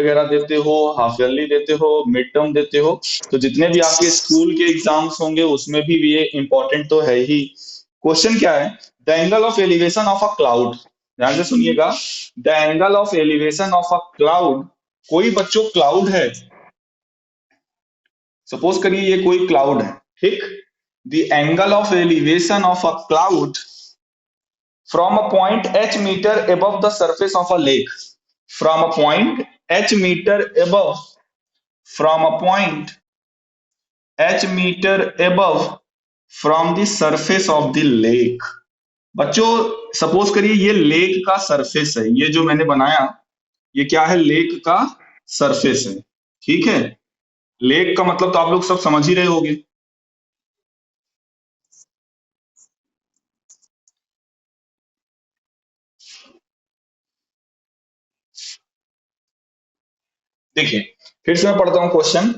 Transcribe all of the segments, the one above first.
वगैरह देते हो, हाफ ईयरली देते हो, मिड टर्म देते हो, तो जितने भी आपके स्कूल के एग्जाम्स होंगे उसमें भी ये इंपॉर्टेंट तो है ही। क्वेश्चन क्या है? The angle of elevation of a cloud, ध्यान से सुनिएगा, the angle of elevation of a cloud, कोई बच्चों क्लाउड है, सपोज करिए ये कोई क्लाउड है, ठीक, the angle of elevation of a cloud from a point h meter above the surface of a lake, from a point h meter above, from a point h meter above from the surface of the lake। बच्चों suppose करिए ये lake का surface है, ये जो मैंने बनाया ये क्या है? लेक का सरफेस है, ठीक है। लेक का मतलब तो आप लोग सब समझ ही रहे होंगे। देखिए फिर से मैं पढ़ता हूं क्वेश्चन।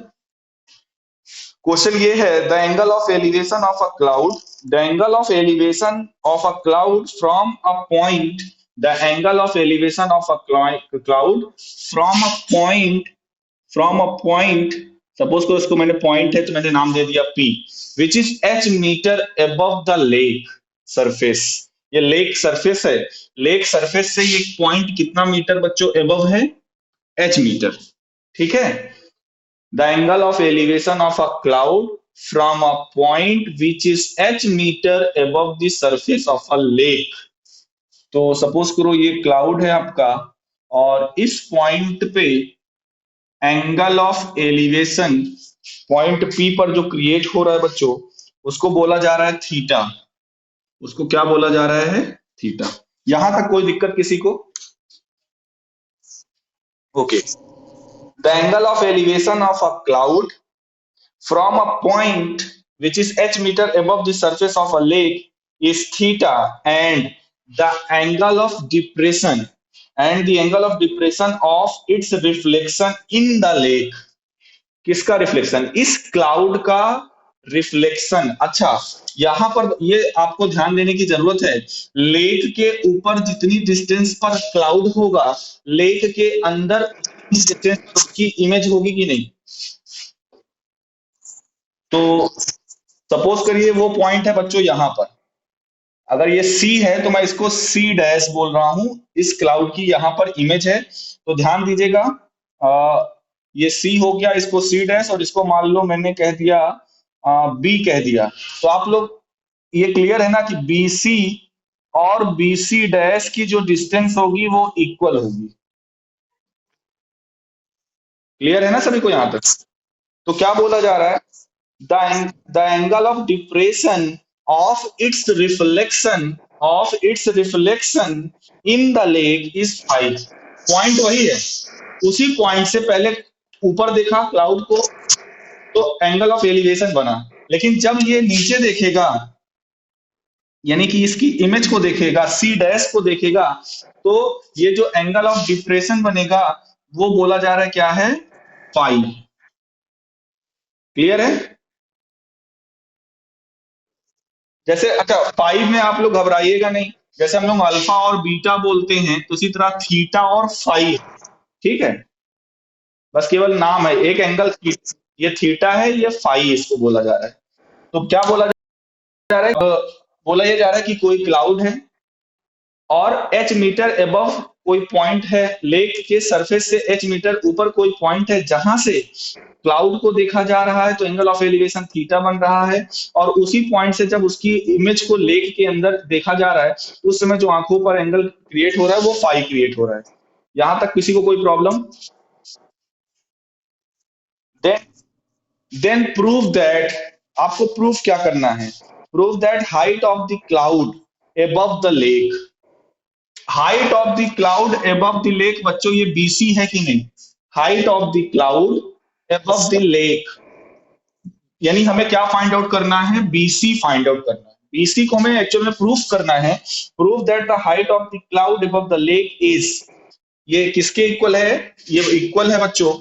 क्वेश्चन ये है, the angle of elevation of a cloud, the angle of elevation of a cloud from a point, the angle of elevation of a cloud from a point, suppose को उसको मैंने पॉइंट है तो मैंने नाम दे दिया P, which is H metre above the lake surface. ये लेक सरफेस है, लेक सरफेस से ये पॉइंट कितना मीटर बच्चों अबव है? एच मीटर, ठीक है। The angle of elevation of a cloud from a point which is h meter above the surface of a lake। तो सपोज करो ये क्लाउड है आपका और इस पॉइंट पे angle of elevation point P पर जो क्रिएट हो रहा है बच्चों, उसको बोला जा रहा है थीटा। उसको क्या बोला जा रहा है? थीटा। यहां तक कोई दिक्कत किसी को? Okay. The angle of elevation of a cloud from a point which is h meter above the surface of a lake is theta, and the angle of depression of its reflection in the lake। किसका reflection? इस cloud का reflection. अच्छा, यहां पर ये आपको ध्यान देने की जरूरत है, लेक के ऊपर जितनी डिस्टेंस पर क्लाउड होगा, लेक के अंदर डिस्टेंस पर उसकी इमेज होगी कि नहीं? तो सपोज करिए वो पॉइंट है बच्चों यहां पर, अगर ये सी है तो मैं इसको सी डैश बोल रहा हूं, इस क्लाउड की यहां पर इमेज है। तो ध्यान दीजिएगा, ये सी हो गया, इसको सी डैश, और इसको मान लो मैंने कह दिया बी कह दिया। तो आप लोग ये क्लियर है ना कि बी सी और बी सी डैश की जो डिस्टेंस होगी वो इक्वल होगी। क्लियर है ना सभी को यहां तक? तो क्या बोला जा रहा है? the angle of depression of its reflection in the lake is phi। Point वही है, उसी पॉइंट से पहले ऊपर देखा क्लाउड को तो एंगल ऑफ एलिवेशन बना, लेकिन जब ये नीचे देखेगा यानी कि इसकी इमेज को देखेगा, सी डैश को देखेगा, तो ये जो एंगल ऑफ डिप्रेशन बनेगा वो बोला जा रहा है क्या है? फाई। क्लियर है? जैसे अच्छा, फाइव में आप लोग घबराइएगा नहीं, जैसे हम लोग अल्फा और बीटा बोलते हैं तो इसी तरह थीटा और फाइव, ठीक है। बस केवल नाम है, एक एंगल ये थीटा है, ये फाई इसको बोला जा रहा है। तो क्या बोला जा रहा है? बोला ये जा रहा है कि कोई क्लाउड है और एच मीटर एबव कोई पॉइंट है, लेक के सरफेस से एच मीटर ऊपर कोई पॉइंट है जहां से क्लाउड को देखा जा रहा है, तो एंगल ऑफ एलिवेशन थीटा बन रहा है। और उसी पॉइंट से जब उसकी इमेज को लेक के अंदर देखा जा रहा है, उस समय जो आंखों पर एंगल क्रिएट हो रहा है वो फाई क्रिएट हो रहा है। यहां तक किसी को कोई प्रॉब्लम? देन प्रूव दैट, आपको प्रूफ क्या करना है? Prove that height of the cloud above the lake, height of the cloud above the lake, बच्चों ये बीसी है कि नहीं? Height of the cloud above the lake, यानी हमें क्या फाइंड आउट करना है? बीसी फाइंड आउट करना है। बीसी को हमें एक्चुअल में प्रूफ करना है। Prove that the height of the cloud above the lake is, ये किसके इक्वल है? ये इक्वल है बच्चों,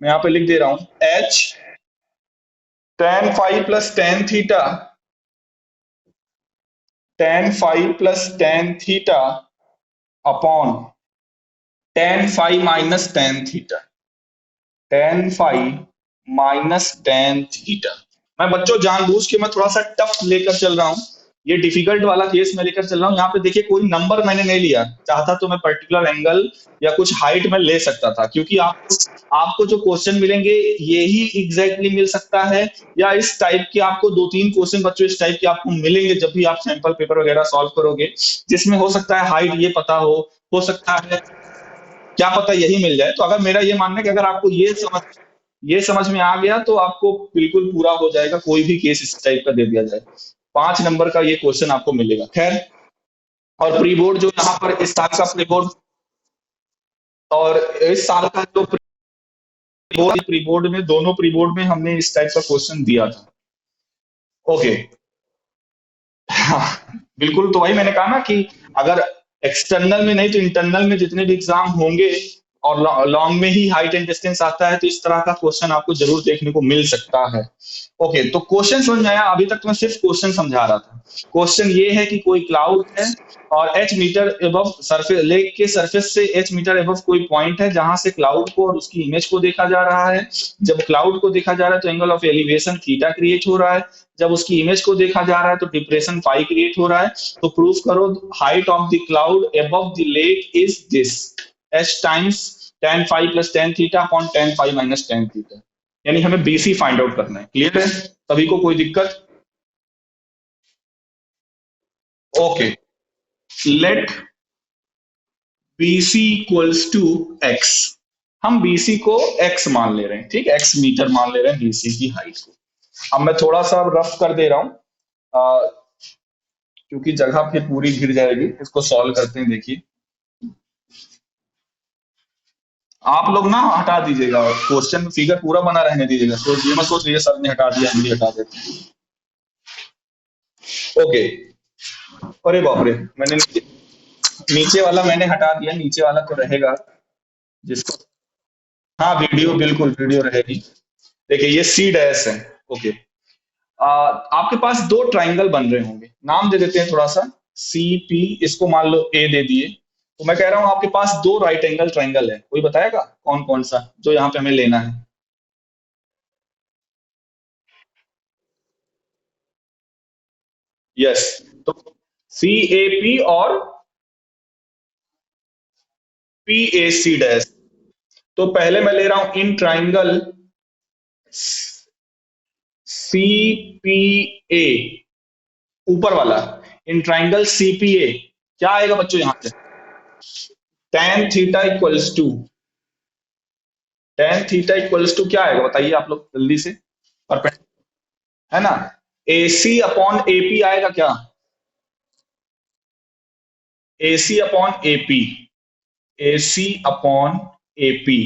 मैं यहां पे लिख दे रहा हूं, H tan five plus tan theta, tan five plus tan theta upon ten five minus tan theta, ten five minus tan theta. मैं बच्चों जानबूझ के मैं थोड़ा सा टफ लेकर चल रहा हूँ, ये डिफिकल्ट वाला केस मैं लेकर चल रहा हूँ। यहाँ पे देखिए कोई नंबर मैंने नहीं लिया, चाहता तो मैं पर्टिकुलर एंगल या कुछ हाइट में ले सकता था, क्योंकि आपको आपको जो क्वेश्चन मिलेंगे यही एग्जैक्टली मिल सकता है, या इस टाइप के आपको दो तीन क्वेश्चन बच्चों इस टाइप के आपको मिलेंगे जब भी आप सैंपल पेपर वगैरह सॉल्व करोगे, जिसमें हो सकता है हाइट ये पता हो सकता है क्या पता यही मिल जाए। तो अगर मेरा ये मानना है कि अगर आपको ये समझ में आ गया तो आपको बिल्कुल पूरा हो जाएगा, कोई भी केस इस टाइप का दे दिया जाए, 5 नंबर का ये क्वेश्चन आपको मिलेगा। खैर, और प्री बोर्ड जो यहाँ पर इस साल का प्री बोर्ड, और इस साल का जो प्री बोर्ड में, दोनों प्री बोर्ड में हमने इस टाइप का क्वेश्चन दिया था। ओके। हाँ, बिल्कुल, तो वही मैंने कहा ना कि अगर एक्सटर्नल में नहीं तो इंटरनल में जितने भी एग्जाम होंगे और लॉन्ग में ही हाइट एंड डिस्टेंस आता है, तो इस तरह का क्वेश्चन आपको जरूर देखने को मिल सकता है। ओके, तो क्वेश्चन समझ में आया? अभी तक तो मैं सिर्फ क्वेश्चन समझा रहा था। क्वेश्चन ये है कि कोई क्लाउड है और H metre above surface, lake के सरफेस से एच मीटर एबव कोई पॉइंट है जहां से क्लाउड को और उसकी इमेज को देखा जा रहा है। जब क्लाउड को देखा जा रहा है तो angle of elevation theta create हो रहा है, जब उसकी इमेज को देखा जा रहा है तो डिप्रेशन फाई क्रिएट हो रहा है। तो प्रूफ करो height of the cloud above the lake is this, H times tan phi plus tan theta upon tan phi minus tan theta. यानी हमें बीसी फाइंड आउट करना है। क्लियर है सभी को? कोई दिक्कत? Okay, let BC equals to X. हम बीसी को एक्स मान ले रहे हैं, ठीक है, एक्स मीटर मान ले रहे हैं बीसी की हाइट को। अब मैं थोड़ा सा रफ कर दे रहा हूं क्योंकि जगह फिर पूरी घिर जाएगी। इसको सॉल्व करते हैं। देखिए, आप लोग ना हटा दीजिएगा, क्वेश्चन फिगर पूरा बना रहने दीजिएगा, तो ये मत सोच लीजिए सर ने हटा दिया हम भी हटा देते हैं। ओके, अरे बाप रे, मैंने नीचे वाला मैंने हटा दिया, नीचे वाला तो रहेगा जिसको, हाँ वीडियो, बिल्कुल वीडियो रहेगी। देखिए ये सी डैश है। ओके, आपके पास दो ट्राइंगल बन रहे होंगे, नाम दे देते हैं थोड़ा सा, सी पी, इसको मान लो ए दे दिए। तो मैं कह रहा हूं आपके पास दो राइट एंगल ट्राइंगल है, कोई बताएगा कौन कौन सा जो यहाँ पे हमें लेना है? यस, तो सी ए पी और पी ए सी डैश। तो पहले मैं ले रहा हूं in triangle C P A, ऊपर वाला, in triangle C P A, क्या आएगा बच्चों यहाँ से? Tan theta equals to, tan theta equals to क्या आएगा बताइए आप लोग जल्दी से? और है ना, ए सी अपॉन ए पी आएगा क्या? A C upon A P, A C upon A P.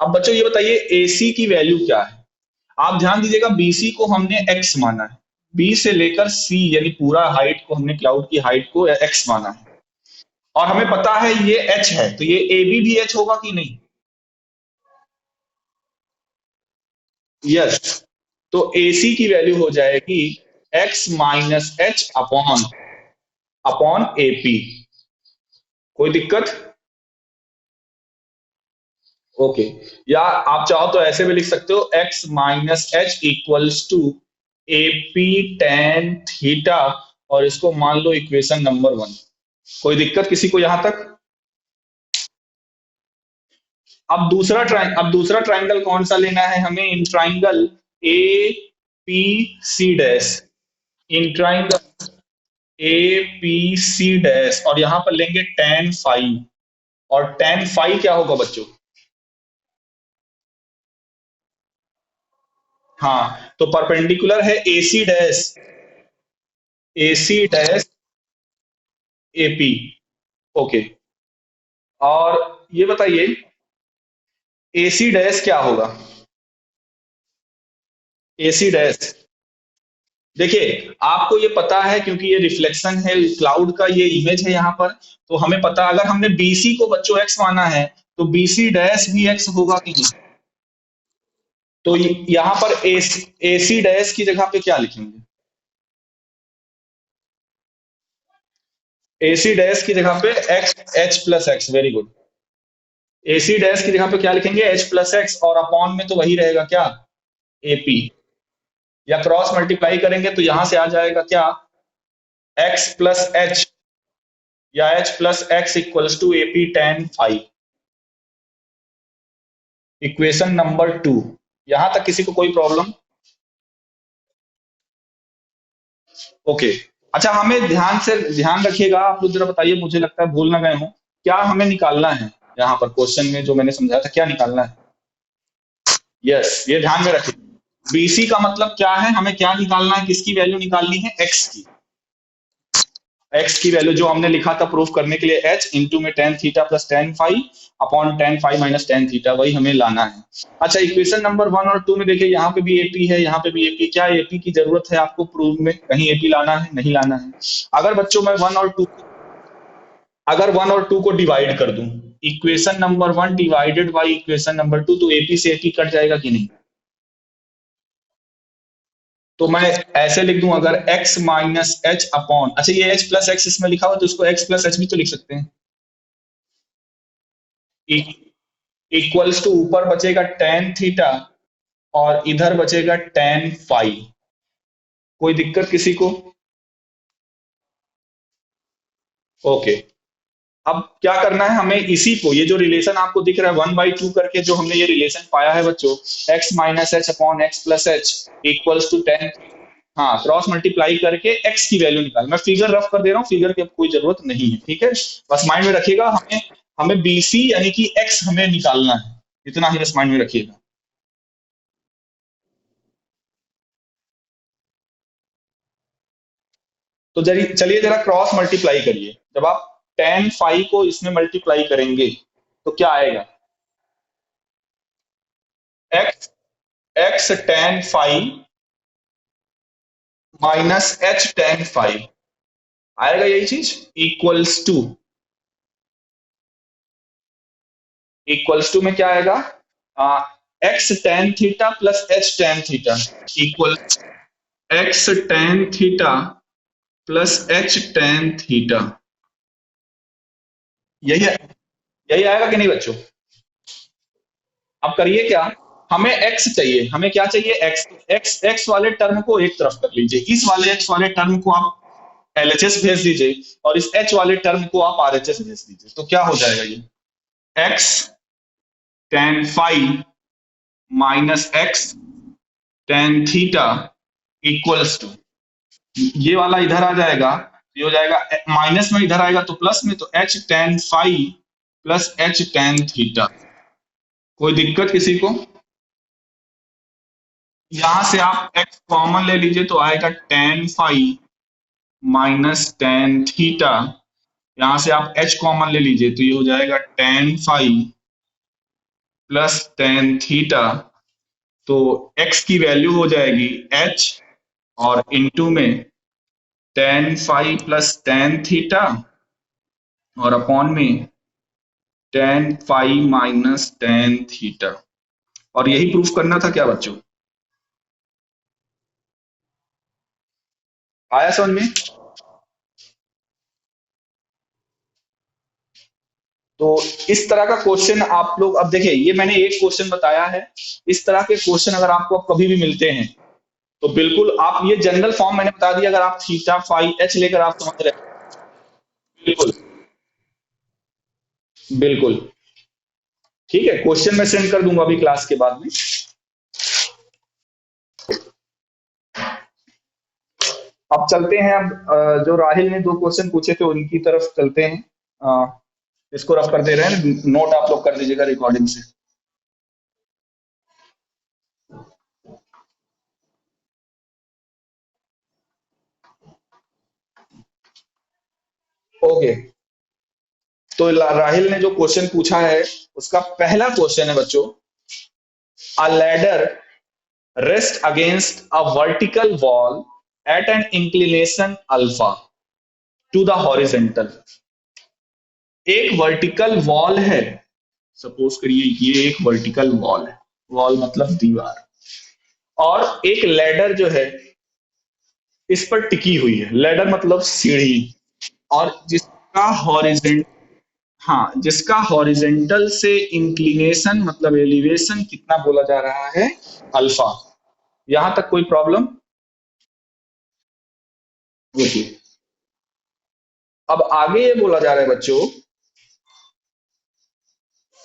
अब बच्चों ये बताइए ए सी की वैल्यू क्या है? आप ध्यान दीजिएगा, बीसी को हमने एक्स माना है, बी से लेकर सी यानी पूरा हाइट को हमने, क्लाउड की हाइट को एक्स माना है, और हमें पता है ये एच है, तो ये ए बी भी एच होगा कि नहीं? यस, तो ए सी की वैल्यू हो जाएगी x minus H upon upon A P. कोई दिक्कत? ओके, या आप चाहो तो ऐसे भी लिख सकते हो, X minus H equals to A P tan theta, और इसको मान लो इक्वेशन नंबर 1। कोई दिक्कत किसी को यहां तक? अब दूसरा ट्राइंगल कौन सा लेना है हमें? In triangle A P C dash, in triangle A P C dash, और यहां पर लेंगे टेन फाइव। और टेन फाइव क्या होगा बच्चों? हाँ, तो परपेंडिकुलर है A C dash, A C dash A P. Okay, और ये बताइए ए सी डैश क्या होगा? ए सी डैश, देखिए आपको ये पता है क्योंकि ये रिफ्लेक्शन है क्लाउड का, ये इमेज है यहाँ पर, तो हमें पता, अगर हमने बीसी को बच्चों एक्स माना है तो बीसी डैश भी एक्स होगा कि नहीं? तो यहाँ पर ए सी डैश की जगह पे क्या लिखेंगे? ए सी डैश की जगह पे x, H plus x, very good. AC dash की जगह पे क्या लिखेंगे, H प्लस एक्स, और अपॉन में तो वही रहेगा क्या, AP। या क्रॉस मल्टीप्लाई करेंगे तो यहां से आ जाएगा क्या, x प्लस एच, या h plus X equals to AP tan phi. Equation number 2। यहां तक किसी को कोई प्रॉब्लम? ओके। अच्छा, हमें ध्यान रखिएगा, आप लोग जरा बताइए, मुझे लगता है भूल ना गए हो, क्या हमें निकालना है यहाँ पर क्वेश्चन में जो मैंने समझाया था, क्या निकालना है? यस, ये ध्यान में रखिए। BC का मतलब क्या है, हमें क्या निकालना है, किसकी वैल्यू निकालनी है, x की। x की वैल्यू जो हमने लिखा था प्रूफ करने के लिए, h इंटू में tan theta plus tan five upon tan phi minus tan theta, वही हमें लाना है। अच्छा, इक्वेशन नंबर 1 और 2 में देखिए, यहाँ पे भी AP है, यहाँ पे भी AP। क्या AP की जरूरत है आपको प्रूफ में, कहीं AP लाना है, नहीं लाना है? अगर बच्चों मैं 1 और 2, अगर 1 और 2 को डिवाइड कर दूं, equation number 1 divided by equation number 2, तो AP से AP कट जाएगा कि नहीं? तो मैं ऐसे लिख दूं, अगर x माइनस एच अपॉन, अच्छा ये h प्लस एक्स इसमें लिखा हुआ तो इसको x प्लस एच भी तो लिख सकते हैं। इक्वल्स टू, ऊपर बचेगा tan थीटा और इधर बचेगा tan फाइव। कोई दिक्कत किसी को? ओके। अब क्या करना है हमें, इसी को, ये जो रिलेशन आपको दिख रहा है 1/2 करके, जो हमने ये रिलेशन पाया है बच्चों, x minus H upon X plus H equals to tan, हाँ, क्रॉस मल्टीप्लाई करके x की वैल्यू निकाल। मैं फिगर रफ कर दे रहा हूँ, फिगर की अब कोई जरूरत नहीं है, ठीक है? बस माइंड में रखिएगा, हमें हमें BC यानी कि x हमें निकालना है, इतना ही बस माइंड में रखिएगा। तो चलिए जरा क्रॉस मल्टीप्लाई करिए। जब आप tan फाइव को इसमें मल्टीप्लाई करेंगे तो क्या आएगा, x x tan phi minus H tan five आएगा, यही चीज, इक्वल्स टू, इक्वल्स टू में क्या आएगा, x tan theta plus H tan theta equal x tan theta plus H tan theta. यही यही आएगा कि नहीं बच्चों? अब करिए क्या, हमें x चाहिए, हमें क्या चाहिए, x। x वाले टर्म को एक तरफ कर लीजिए, इस वाले x वाले टर्म को आप LHS भेज दीजिए, और इस h वाले टर्म को आप RHS भेज दीजिए, तो क्या हो जाएगा ये, x tan phi minus X tan theta equals to, ये वाला इधर आ जाएगा, ये हो जाएगा माइनस में, इधर आएगा तो प्लस में, तो h tan five plus h tan theta. कोई दिक्कत किसी को? यहां से आप x कॉमन ले लीजिए तो आएगा tan phi minus tan theta. यहां से आप h कॉमन ले लीजिए तो ये हो जाएगा tan five plus tan theta. तो x की वैल्यू हो जाएगी h, और इनटू में tan five plus tan theta, और अपॉन में tan phi minus tan theta. और यही प्रूफ करना था क्या बच्चों? आया समझ में? तो इस तरह का क्वेश्चन आप लोग, अब देखिए ये मैंने एक क्वेश्चन बताया है, इस तरह के क्वेश्चन अगर आपको कभी भी मिलते हैं तो बिल्कुल आप, ये जनरल फॉर्म मैंने बता दिया, अगर आप थीटा फाइव एच लेकर आप समझ रहे हैं, बिल्कुल बिल्कुल, ठीक है, क्वेश्चन मैं सेंड कर दूंगा अभी क्लास के बाद में। अब चलते हैं, अब जो राहिल ने दो क्वेश्चन पूछे थे उनकी तरफ चलते हैं। इसको रफ कर दे रहे हैं, नोट आप लोग कर दीजिएगा रिकॉर्डिंग से। ओके। तो राहिल ने जो क्वेश्चन पूछा है, उसका पहला क्वेश्चन है बच्चों, अ ladder rest against a vertical wall at N inclination alpha two the horizontal. एक वर्टिकल वॉल है, सपोज करिए ये एक वर्टिकल वॉल है, वॉल मतलब दीवार, और एक लैडर जो है इस पर टिकी हुई है, लैडर मतलब सीढ़ी, और जिसका हॉरिजेंटल, हाँ, जिसका हॉरिजेंटल से इंक्लिनेशन मतलब एलिवेशन कितना बोला जा रहा है, अल्फा। यहां तक कोई प्रॉब्लम? ओके। अब आगे ये बोला जा रहा है बच्चों,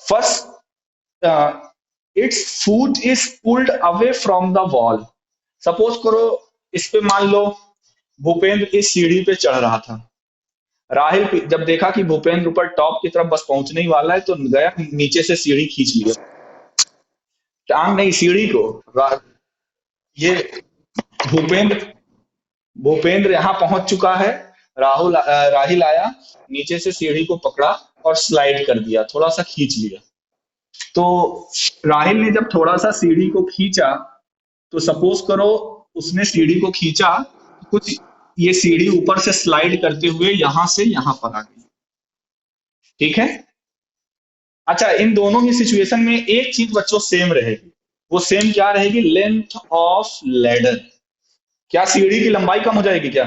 first it's foot is pulled away from the wall. Suppose करो, इस पे मान लो भूपेंद्र इस सीढ़ी पे चढ़ रहा था। राहिल जब देखा कि भूपेंद्र ऊपर टॉप की तरफ बस पहुंचने ही वाला है तो गया नीचे से सीढ़ी खींच लिया। टांग नहीं, सीढ़ी को। ये भूपेंद्र भूपेंद्र यहाँ पहुंच चुका है। राहिल आया, नीचे से सीढ़ी को पकड़ा और स्लाइड कर दिया, थोड़ा सा खींच लिया। तो राहिल ने जब थोड़ा सा सीढ़ी को खींचा, तो सपोज करो उसने सीढ़ी को खींचा, कुछ ये सीढ़ी ऊपर से स्लाइड करते हुए यहां से यहां पर आ गई। ठीक है। अच्छा, इन दोनों ही सिचुएशन में एक चीज बच्चों सेम रहेगी। वो सेम क्या रहेगी? Length of ladder. क्या सीढ़ी की लंबाई कम हो जाएगी क्या?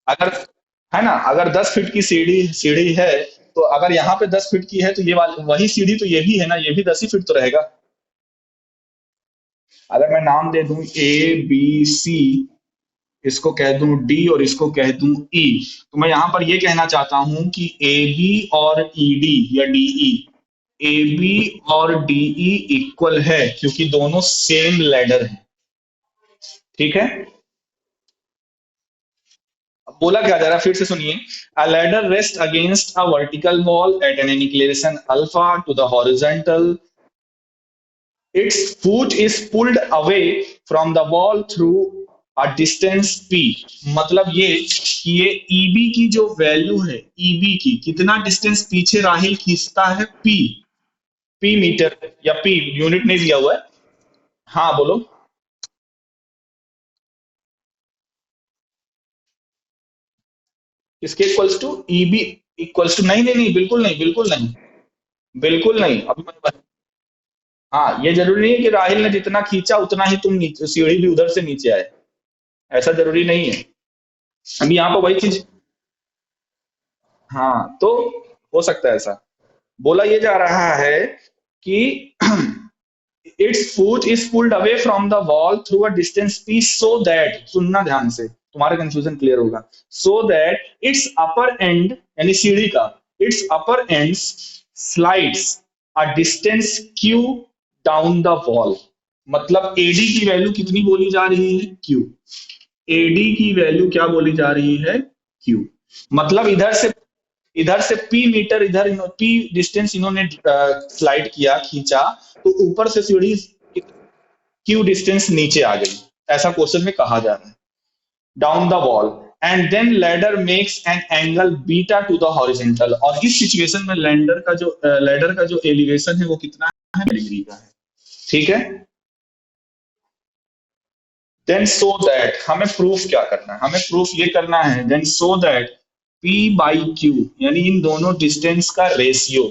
अगर, है ना, अगर 10 फीट की सीढ़ी सीढ़ी है, तो अगर यहाँ पे 10 फीट की है तो ये वाली वही सीढ़ी तो ये भी है ना, ये भी 10 ही फीट तो रहेगा। अगर मैं नाम दे दूं ABC, इसको कह दूं D और इसको कह दूं E, तो मैं यहां पर ये कहना चाहता हूं कि AB और ED या DE, AB और DE इक्वल है क्योंकि दोनों सेम लैडर है। ठीक है। अब बोला क्या जा रहा है फिर से सुनिए। अ ladder rest against a vertical wall at N inclination alpha two the horizontal, its foot is pulled away from the wall through a distance p। मतलब ये कि ये EB की जो वैल्यू है, EB की कितना डिस्टेंस पीछे राहिल खींचता है, P मीटर या P यूनिट नहीं दिया हुआ है। हाँ बोलो। इसके equals to EB equals to, नहीं नहीं नहीं, बिल्कुल नहीं, बिल्कुल नहीं, बिल्कुल नहीं। अभी मैं हाँ, ये जरूरी नहीं है कि राहिल ने जितना खींचा उतना ही तुम नीचे सीढ़ी भी उधर से नीचे आए, ऐसा जरूरी नहीं है। अभी यहाँ पर वही चीज, हाँ तो हो सकता है ऐसा। बोला ये जा रहा है कि it's foot is pulled away from the wall through a distance P so that, सुनना ध्यान से तुम्हारा कंफ्यूजन क्लियर होगा, so that it's upper and यानी सीढ़ी का it's upper and slides a distance Q down the wall. मतलब AD की वैल्यू कितनी बोली जा रही है, क्यू। एडी की वैल्यू क्या बोली जा रही है, क्यू। मतलब इधर से पी मीटर, इधर पी डिस्टेंस इन्होंने स्लाइड किया, खींचा, तो ऊपर से सीढ़ी क्यू डिस्टेंस नीचे आ गई। ऐसा क्वेश्चन में कहा जा रहा है, down the wall and then ladder makes an angle beta to the horizontal. और इस सिचुएशन में लैडर का जो एलिवेशन है वो कितना है, डिग्री का है। ठीक है। देन सो दैट, हमें प्रूफ क्या करना है, हमें प्रूफ ये करना है, then so that P by Q यानी इन दोनों डिस्टेंस का ratio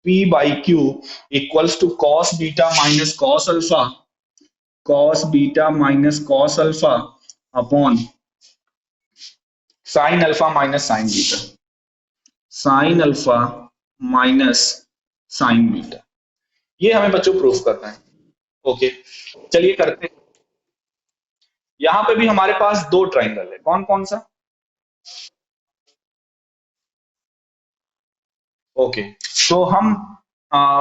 P by Q equals to cos beta minus cos alpha, cos beta minus cos alpha upon sine alpha minus sine beta, sine alpha minus sine beta. ये हमें बच्चों proof करना है। Okay, चलिए करते हैं। यहां पे भी हमारे पास दो ट्राइंगल है, कौन कौन सा? ओके, तो हम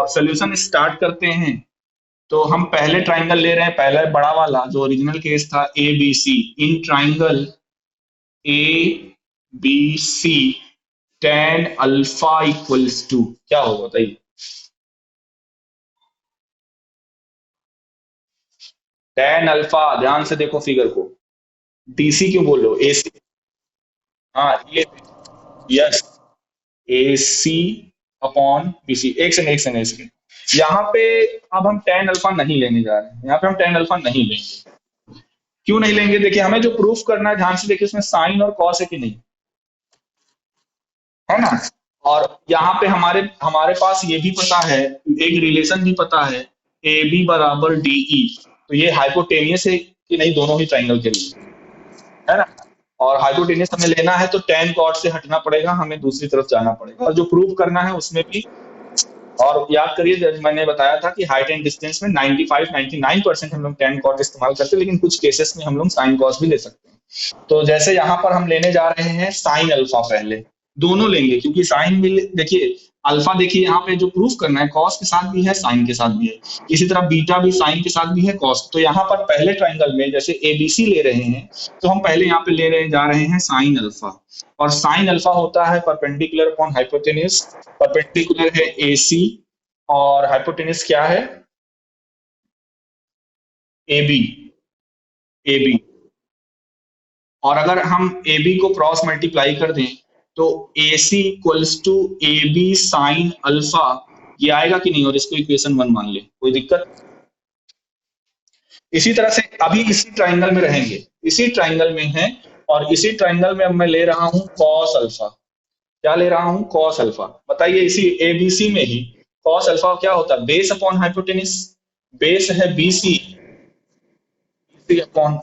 सॉल्यूशन स्टार्ट करते हैं। तो हम पहले ट्राइंगल ले रहे हैं, पहला बड़ा वाला जो ओरिजिनल केस था, A B C. In triangle A B C tan alpha equals to क्या होगा बताइए? टेन अल्फा, ध्यान से देखो फिगर को। डीसी क्यों बोल रहे हो, एसी? हाँ ये, यस, ए सी अपॉन बीसी। एक सेकंड, यहाँ पे अब हम टेन अल्फा नहीं लेने जा रहे हैं, यहाँ पे हम टेन अल्फा नहीं लेंगे। क्यों नहीं लेंगे? देखिए, हमें जो प्रूफ करना है, ध्यान से देखिए, उसमें साइन और कॉस है कि नहीं, है ना। और यहाँ पे हमारे हमारे पास ये भी पता है, एक रिलेशन भी पता है, ए बी बराबर डी ई। तो ये हाइपोटेनियस है कि नहीं दोनों ही ट्राइंगल के लिए, है ना। और हाइपोटेन्यूज हमें लेना है तो tan कॉट से हटना पड़ेगा, हमें दूसरी तरफ जाना पड़ेगा, और जो प्रूव करना है उसमें भी। और याद करिए जब मैंने बताया था कि हाइट एंड डिस्टेंस में 95-99% हम लोग tan कॉट इस्तेमाल करते हैं, लेकिन कुछ केसेस में हम लोग sin कॉस भी ले सकते हैं। तो जैसे यहाँ पर हम लेने जा रहे हैं साइन अल्फा, पहले दोनों लेंगे क्योंकि साइन भी देखिए, अल्फा देखिए यहाँ पे जो प्रूफ करना है कॉस के साथ भी है साइन के साथ भी है, इसी तरह बीटा भी साइन के साथ भी है कॉस। तो यहाँ पर पहले ट्राइंगल में जैसे एबीसी ले रहे हैं, तो हम पहले यहाँ पे ले रहे जा रहे हैं साइन अल्फा, और साइन अल्फा होता है परपेंडिकुलर अपॉन हाइपोटेन्यूज। परपेंडिकुलर है एसी और हाइपोटेन्यूज क्या है, ए बी, ए बी। और अगर हम ए बी को क्रॉस मल्टीप्लाई कर दें तो A C equals to A B sine alpha, ये आएगा कि नहीं, और इसको इक्वेशन 1 मान ले, कोई दिक्कत। इसी तरह से अभी इसी ट्राइंगल में रहेंगे, इसी ट्राइंगल में है, और इसी ट्राइंगल में अब मैं ले रहा हूं कॉस अल्फा। क्या ले रहा हूं, कॉस अल्फा। बताइए इसी एबीसी में ही कॉस अल्फा क्या होता है, बेस अपॉन हाइपोटेनिस, बेस है BC, C upon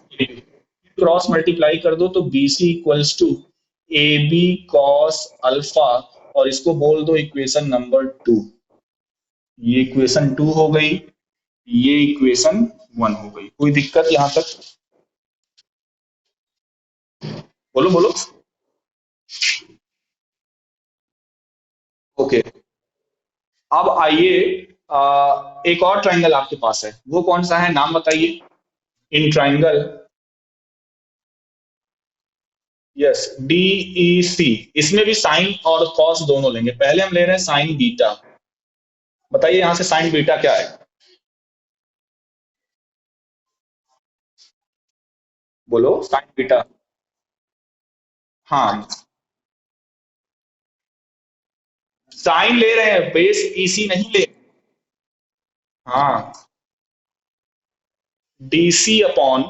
cross multiply कर दो तो BC equals to A B cos alpha, और इसको बोल दो इक्वेशन नंबर 2। ये इक्वेशन 2 हो गई, ये इक्वेशन 1 हो गई। कोई दिक्कत यहां तक, बोलो बोलो। ओके, अब आइए, एक और ट्राइंगल आपके पास है, वो कौन सा है, नाम बताइए। इन ट्राइंगल, यस, डीई सी, इसमें भी साइन और कॉस दोनों लेंगे। पहले हम ले रहे हैं साइन बीटा। बताइए यहां से साइन बीटा क्या है, बोलो साइन बीटा। हाँ, साइन ले रहे हैं, बेस ईसी नहीं ले। हाँ, डीसी अपॉन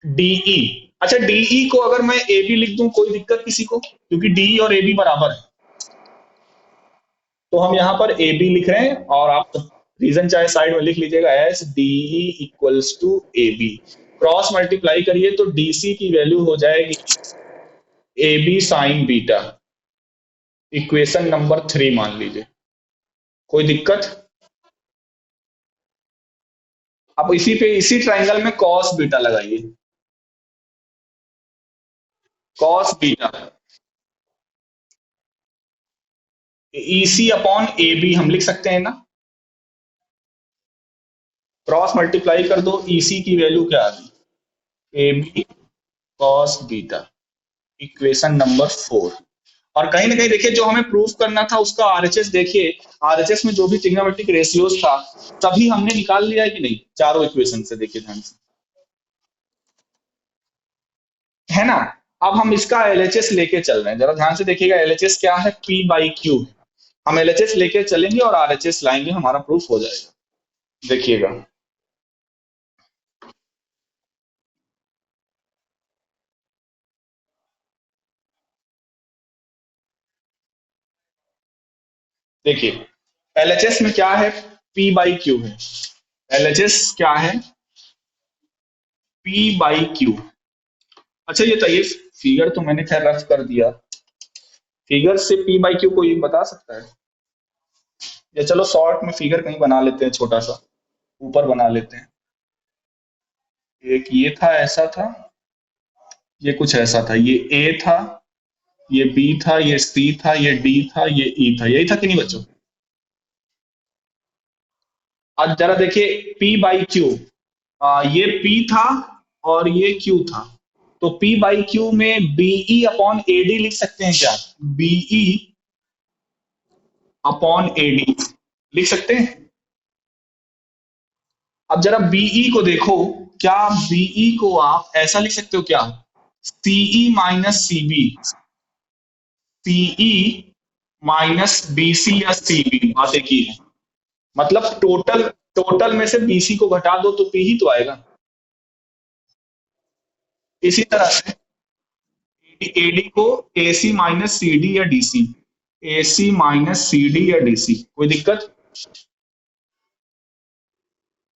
डीई। अच्छा, डीई को अगर मैं ए बी लिख दूं, कोई दिक्कत किसी को, क्योंकि डीई और ए बी बराबर है। तो हम यहाँ पर ए बी लिख रहे हैं, और आप रीजन चाहे साइड में लिख लीजिएगा, S DE equals to A B. Cross multiply करिए तो डीसी की वैल्यू हो जाएगी A B sine beta, equation number 3 मान लीजिए। कोई दिक्कत। अब इसी पे, इसी ट्राइंगल में कॉस बीटा लगाइए, cos beta, EC upon A B हम लिख सकते हैं ना। क्रॉस मल्टीप्लाई कर दो, ईसी की वैल्यू क्या आ गई, A B cos beta, equation number 4। और कहीं ना कहीं देखिए, जो हमें प्रूफ करना था उसका आरएचएस देखिए, आरएचएस में जो भी ट्रिग्नोमेट्रिक रेशियोज था सभी हमने निकाल लिया है कि नहीं, चारों इक्वेशन से, देखिए ध्यान से, है ना। अब हम इसका एलएचएस लेके चल रहे हैं, जरा ध्यान से देखिएगा, एलएचएस क्या है, पी बाई क्यू। हम एलएचएस लेके चलेंगे और आरएचएस लाएंगे, हमारा प्रूफ हो जाएगा। देखिएगा, देखिए एलएचएस में क्या है, पी बाई क्यू है। एलएचएस क्या है, पी बाई क्यू। अच्छा ये बताइए, फिगर तो मैंने खैर रफ कर दिया, फिगर से पी बाई क्यू कोई बता सकता है, या चलो शॉर्ट में फिगर कहीं बना लेते हैं, छोटा सा ऊपर बना लेते हैं। एक ये था, ऐसा था, ये कुछ ऐसा था, ये ए था, ये बी था, ये सी था, ये डी था, ये ई था, यही था कि नहीं बच्चों। अब जरा देखिए पी बाई क्यू, ये पी था और ये क्यू था, तो पी बाई क्यू में बीई अपॉन एडी लिख सकते हैं क्या, बीई अपॉन एडी लिख सकते हैं। अब जरा बीई को देखो, क्या बीई को आप ऐसा लिख सकते हो क्या, CE minus CB, CE minus BC या सीबी, बात एक ही है। मतलब टोटल, टोटल में से बीसी को घटा दो तो पी ही तो आएगा। इसी तरह से एडी को एसी माइनस सीडी या डीसी, एसी माइनस सीडी या डीसी, कोई दिक्कत।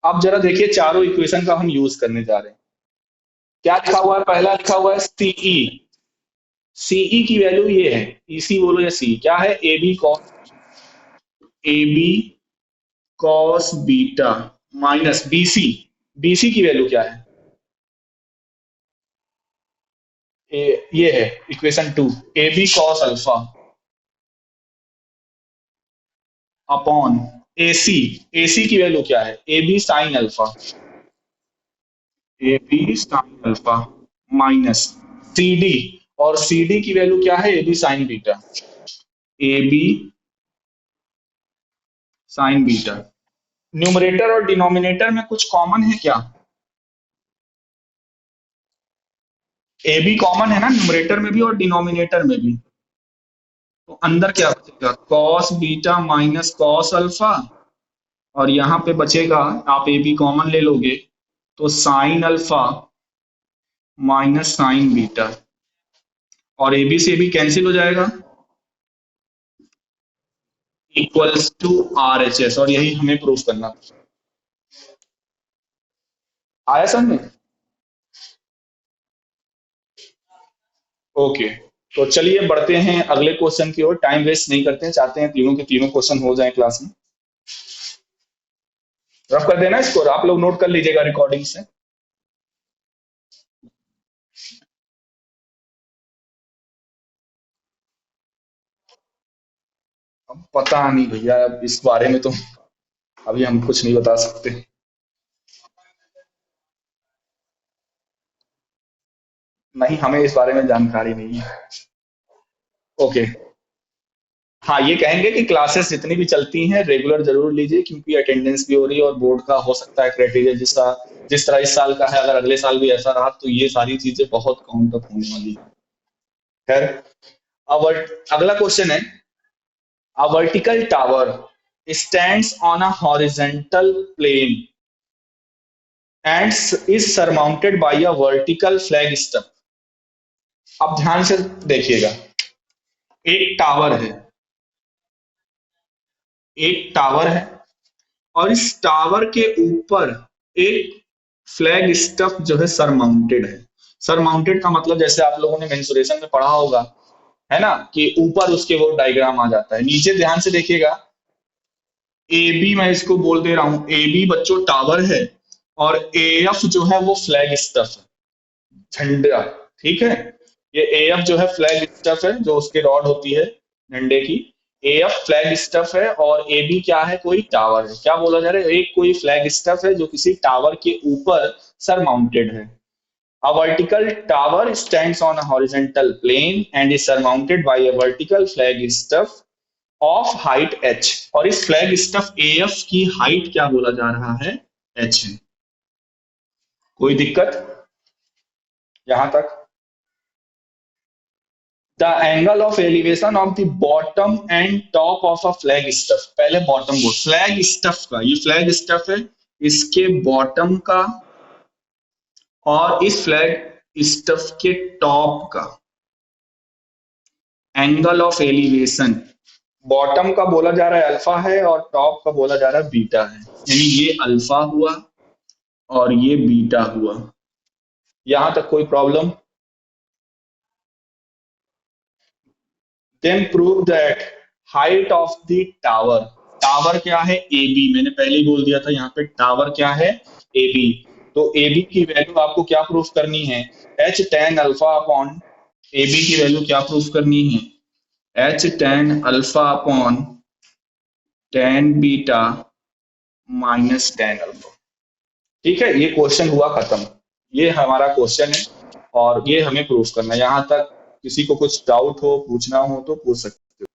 अब जरा देखिए चारों इक्वेशन का हम यूज करने जा रहे हैं। क्या लिखा हुआ है? पहला लिखा हुआ है सीई। सीई की वैल्यू ये है, ईसी बोलो या सी, क्या है? A B cos beta minus BC. BC की वैल्यू क्या है? ये है equation 2, A B cos alpha upon AC. AC की वैल्यू क्या है? A B sine alpha. A B sine alpha minus C D. और सी डी की वैल्यू क्या है? A B sine beta. A B sine beta. Numerator और denominator में कुछ कॉमन है क्या? ए बी कॉमन है ना न्यूमरेटर में भी और डिनोमिनेटर में भी। तो अंदर क्या बचेगा? Cos beta minus cos alpha. और यहां पे बचेगा, आप ए बी कॉमन ले लोगे तो sine alpha minus sine beta. और ए बी से भी कैंसिल हो जाएगा, equals to R H S. और यही हमें प्रूफ करना। आया समझ में? ओके, तो चलिए बढ़ते हैं अगले क्वेश्चन की ओर। टाइम वेस्ट नहीं करते हैं, चाहते हैं तीनों के तीनों क्वेश्चन हो जाएं क्लास में। रफ कर देना इसको, आप लोग नोट कर लीजिएगा रिकॉर्डिंग से। अब पता नहीं भैया, अब इस बारे में तो अभी हम कुछ नहीं बता सकते। नहीं, हमें इस बारे में जानकारी नहीं है। ओके। हाँ, ये कहेंगे कि क्लासेस जितनी भी चलती हैं रेगुलर जरूर लीजिए, क्योंकि अटेंडेंस भी हो रही है और बोर्ड का हो सकता है क्राइटेरिया जिस तरह इस साल का है, अगर अगले साल भी ऐसा रहा तो ये सारी चीजें बहुत काउंट अप होने वाली है। खैर, अब अगला क्वेश्चन है, a vertical tower stands on a horizontal plane and is surmounted by a vertical flag stub। अब ध्यान से देखिएगा, एक टावर है, एक टावर है और इस टावर के ऊपर एक फ्लैग स्टफ जो है सर माउंटेड है। सर माउंटेड का मतलब जैसे आप लोगों ने मेंसुरेशन में पढ़ा होगा, है ना, कि ऊपर उसके वो डायग्राम आ जाता है। नीचे ध्यान से देखिएगा, ए बी मैं इसको बोल दे रहा हूं, ए बी बच्चों टावर है और ए एफ जो है वो फ्लैग स्टफ है, झंडा। ठीक है, ये ए एफ जो है फ्लैग स्टफ है, जो उसके रॉड होती है झंडे की। ए एफ फ्लैग स्टफ है और ए बी क्या है? कोई टावर है। क्या बोला जा रहा है? एक कोई फ्लैग स्टफ है जो किसी टावर के ऊपर सर माउंटेड है। A vertical tower stands on a horizontal plane and is surmounted by a vertical flag staff of height h। और इस फ्लैग स्टफ एफ की हाइट क्या बोला जा रहा है? h है। कोई दिक्कत यहां तक? The angle of elevation of the bottom and top of a flag stuff. पहले बॉटम को, फ्लैग स्टफ का, ये फ्लैग स्टफ है, इसके बॉटम का और इस फ्लैग स्टफ के टॉप का एंगल ऑफ एलिवेशन, बॉटम का बोला जा रहा है अल्फा है और टॉप का बोला जा रहा है बीटा है। यानी ये अल्फा हुआ और ये बीटा हुआ। यहां तक कोई problem? Then prove that height of the tower. Tower क्या है? A B. मैंने पहले ही बोल दिया था, यहाँ पे टावर क्या है? A B. तो ए बी की वैल्यू आपको क्या प्रूफ करनी है? H tan alpha upon, A B की वैल्यू क्या प्रूफ करनी है? H tan alpha upon tan beta minus tan alpha. ठीक है, ये क्वेश्चन हुआ खत्म। ये हमारा क्वेश्चन है और ये हमें प्रूफ करना है। यहां तक किसी को कुछ डाउट हो, पूछना हो तो पूछ सकते हो।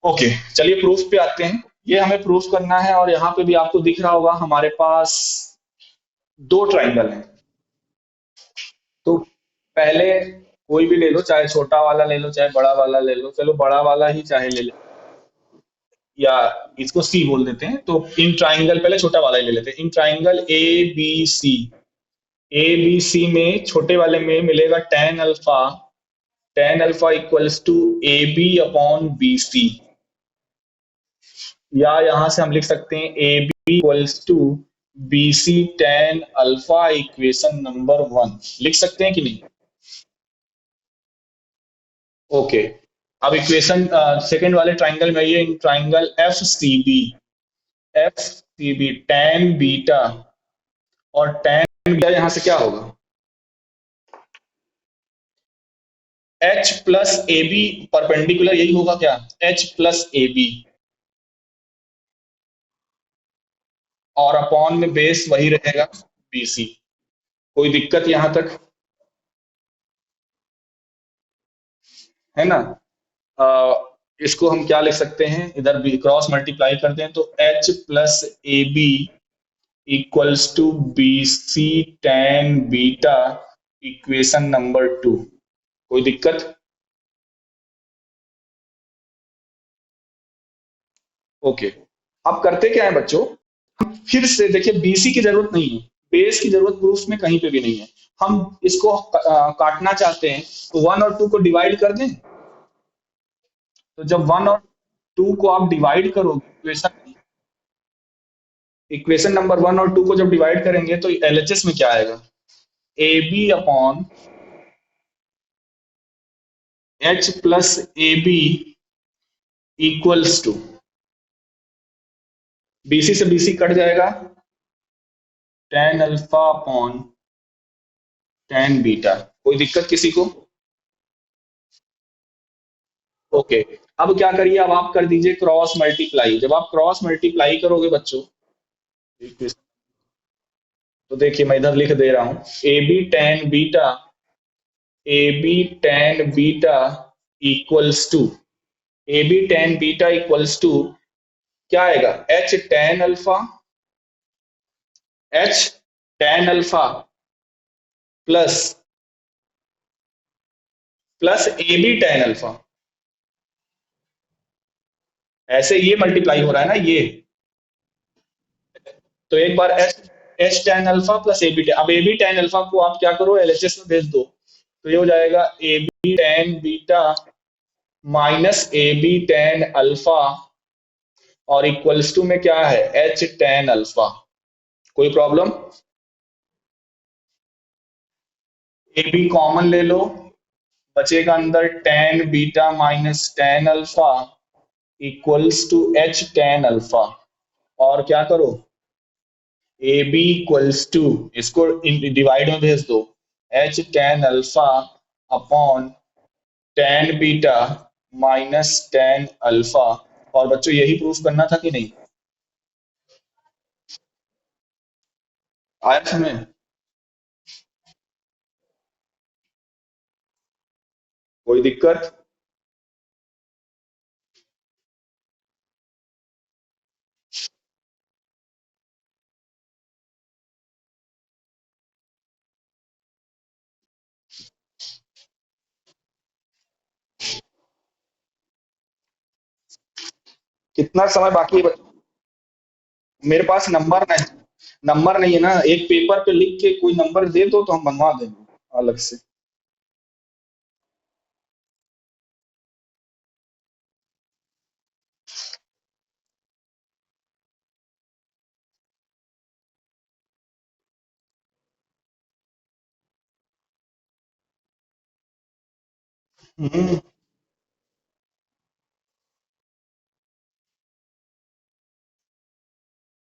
ओके, चलिए प्रूफ पे आते हैं। ये हमें प्रूफ करना है और यहाँ पे भी आपको दिख रहा होगा हमारे पास दो ट्राइंगल हैं। तो पहले कोई भी ले लो, चाहे छोटा वाला ले लो चाहे बड़ा वाला ले लो। चलो बड़ा वाला ही चाहे ले लो, या इसको सी बोल देते हैं। तो इन ट्राइंगल, पहले छोटा वाला ही ले लेते हैं। In triangle A B C, A B C में छोटे वाले में मिलेगा tan alpha. Tan alpha equals to A B upon B C, या यहां से हम लिख सकते हैं A B equals to B C tan alpha equation number one लिख सकते हैं कि नहीं? ओके। अब इक्वेशन सेकंड वाले ट्राइंगल में ये triangle F C B tan beta और टेन बीटा यहां से क्या होगा? H plus A B perpendicular यही होगा क्या? एच प्लस ए बी और अपॉन में बेस वही रहेगा बी सी। कोई दिक्कत यहां तक है ना? इसको हम क्या लिख सकते हैं, इधर भी क्रॉस मल्टीप्लाई करते हैं तो H plus A B equals to B C tan beta equation number two. कोई दिक्कत? ओके। अब करते क्या है बच्चों, फिर से देखिए बीसी की जरूरत नहीं है, बेस की जरूरत प्रूफ में कहीं पे भी नहीं है। हम इसको काटना चाहते हैं तो वन और टू को डिवाइड कर दें। तो जब वन और टू को आप डिवाइड करोगे इक्वेशन इक्वेशन नंबर वन और टू को जब डिवाइड करेंगे तो एलएचएस में क्या आएगा? A B upon H plus A B equals to BC से बीसी कट जाएगा, tan alpha upon tan beta. कोई दिक्कत किसी को? ओके। अब क्या करिए, अब आप कर दीजिए क्रॉस मल्टीप्लाई। जब आप क्रॉस मल्टीप्लाई करोगे बच्चों तो देखिए मैं इधर लिख दे रहा हूं, A B tan beta equals to A B tan beta equals to क्या आएगा? H tan alpha plus A B tan alpha. ऐसे ये मल्टीप्लाई हो रहा है ना ये। तो एक बार H H tan alpha plus A B tan, अब ए बी टेन अल्फा को आप क्या करो एलएचएस में भेज दो, तो ये हो जाएगा A B tan beta minus A B tan alpha और इक्वल्स टू में क्या है? H tan alpha. कोई प्रॉब्लम? ए बी कॉमन ले लो, बचेगा अंदर tan beta minus tan alpha equals to H tan alpha. और क्या करो, ए बी इक्वल्स टू इसको डिवाइड में भेज दो, H tan alpha upon tan beta minus tan alpha. और बच्चों यही प्रूफ करना था कि नहीं? आया समझ? कोई दिक्कत? कितना समय बाकी है बच्चों? मेरे पास नंबर नहीं है ना, एक पेपर पे लिख के कोई नंबर दे दो तो हम बनवा देंगे अलग से। हम्म,